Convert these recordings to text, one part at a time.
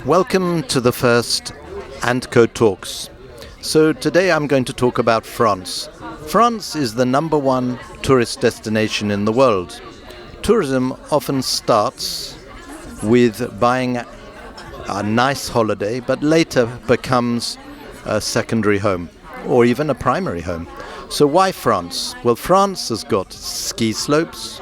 Welcome to the first Antco Talks. So today I'm going to talk about France. France is the number one tourist destination in the world. Tourism often starts with buying a nice holiday, but later becomes a secondary home or even a primary home. So why France? Well, France has got ski slopes,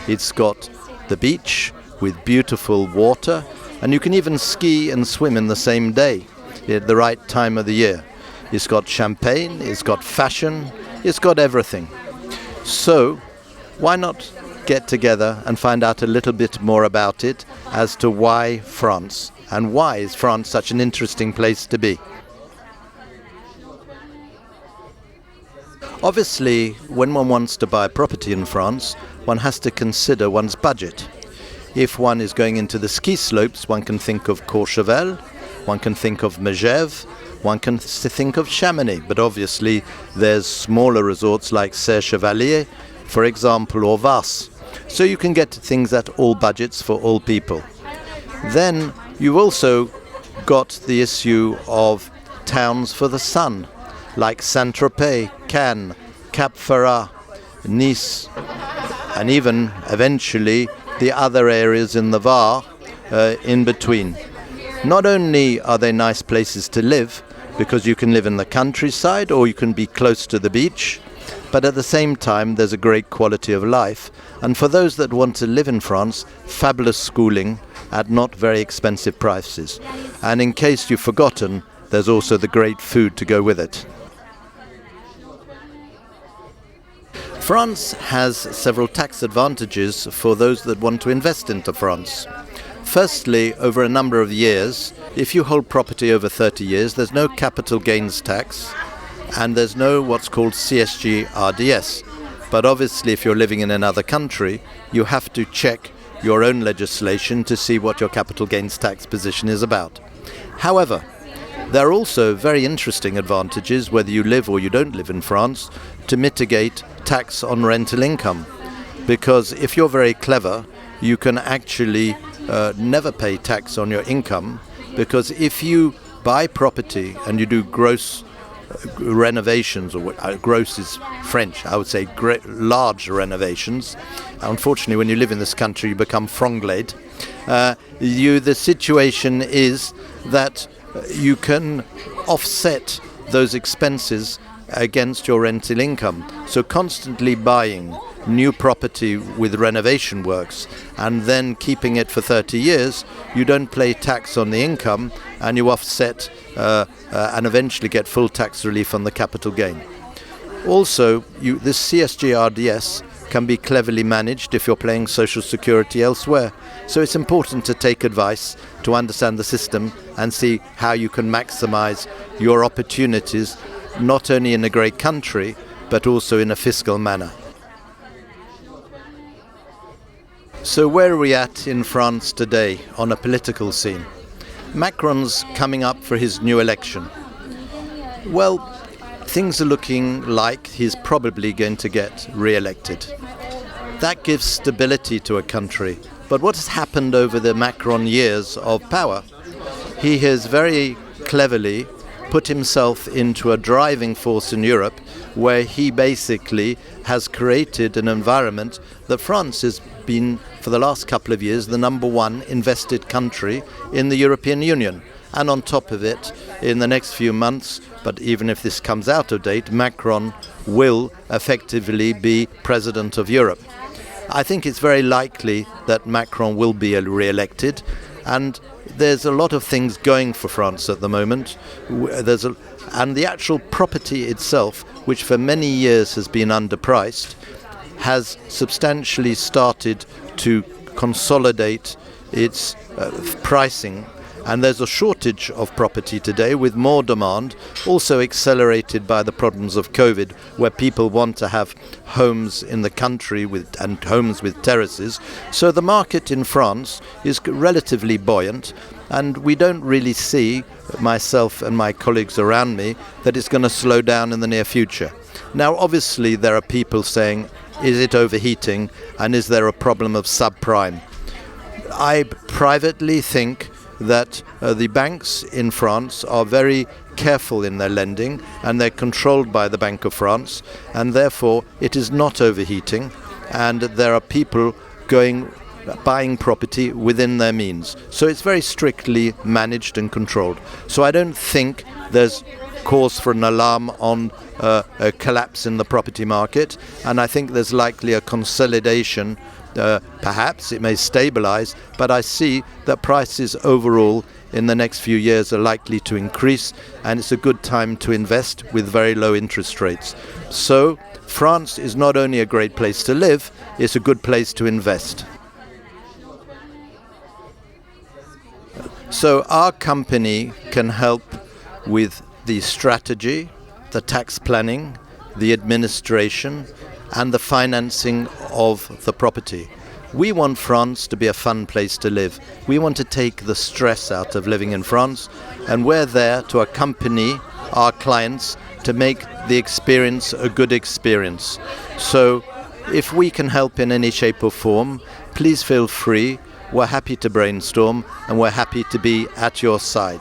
it's got the beach with beautiful water, and you can even ski and swim in the same day at the right time of the year. It's got champagne, it's got fashion, it's got everything. So why not get together and find out a little bit more about it as to why France, and why is France such an interesting place to be? Obviously, when one wants to buy a property in France, one has to consider one's budget. If one is going into the ski slopes, one can think of Courchevel, one can think of Megève, one can think of Chamonix, but obviously there's smaller resorts like Serre-Chevalier, for example, or Vas. So you can get things at all budgets for all people. Then you've also got the issue of towns for the sun, like Saint-Tropez, Cannes, Cap Ferrat, Nice, and even eventually the other areas in the Var in between. Not only are they nice places to live, because you can live in the countryside or you can be close to the beach, but at the same time there's a great quality of life. And for those that want to live in France, fabulous schooling at not very expensive prices. And in case you've forgotten, there's also the great food to go with it. France has several tax advantages for those that want to invest into France. Firstly, over a number of years, if you hold property over 30 years, there's no capital gains tax and there's no what's called CSG RDS. But obviously, if you're living in another country, you have to check your own legislation to see what your capital gains tax position is about. However, there are also very interesting advantages, whether you live or you don't live in France, to mitigate tax on rental income. Because if you're very clever, you can actually never pay tax on your income, because if you buy property and you do gross renovations, or gross is French, I would say large renovations. Unfortunately, when you live in this country, you become franglais. The situation is that you can offset those expenses against your rental income. So constantly buying new property with renovation works and then keeping it for 30 years, you don't pay tax on the income and you offset and eventually get full tax relief on the capital gain. Also, this CSG RDS can be cleverly managed if you're paying social security elsewhere. So it's important to take advice, to understand the system and see how you can maximize your opportunities, not only in a great country, but also in a fiscal manner. So where are we at in France today on a political scene? Macron's coming up for his new election. Well, things are looking like he's probably going to get re-elected. That gives stability to a country. But what has happened over the Macron years of power? He has very cleverly put himself into a driving force in Europe, where he basically has created an environment that France has been, for the last couple of years, the number one invested country in the European Union. And on top of it, in the next few months, but even if this comes out of date, Macron will effectively be president of Europe. I think it's very likely that Macron will be re-elected, and there's a lot of things going for France at the moment. And the actual property itself, which for many years has been underpriced, has substantially started to consolidate its pricing. And there's a shortage of property today with more demand, also accelerated by the problems of COVID, where people want to have homes in the country and homes with terraces. So the market in France is relatively buoyant, and we don't really see, myself and my colleagues around me, that it's going to slow down in the near future. Now, obviously, there are people saying, is it overheating, and is there a problem of subprime? I privately think that the banks in France are very careful in their lending, and they're controlled by the Bank of France, and therefore it is not overheating, and there are people buying property within their means. So it's very strictly managed and controlled. So I don't think there's cause for an alarm on a collapse in the property market, and I think there's likely a consolidation. Perhaps it may stabilize, but I see that prices overall in the next few years are likely to increase, and it's a good time to invest with very low interest rates. So France is not only a great place to live, it's a good place to invest. So our company can help with the strategy, the tax planning, the administration, and the financing of the property. We want France to be a fun place to live. We want to take the stress out of living in France, and we're there to accompany our clients to make the experience a good experience. So if we can help in any shape or form, please feel free. We're happy to brainstorm, and we're happy to be at your side.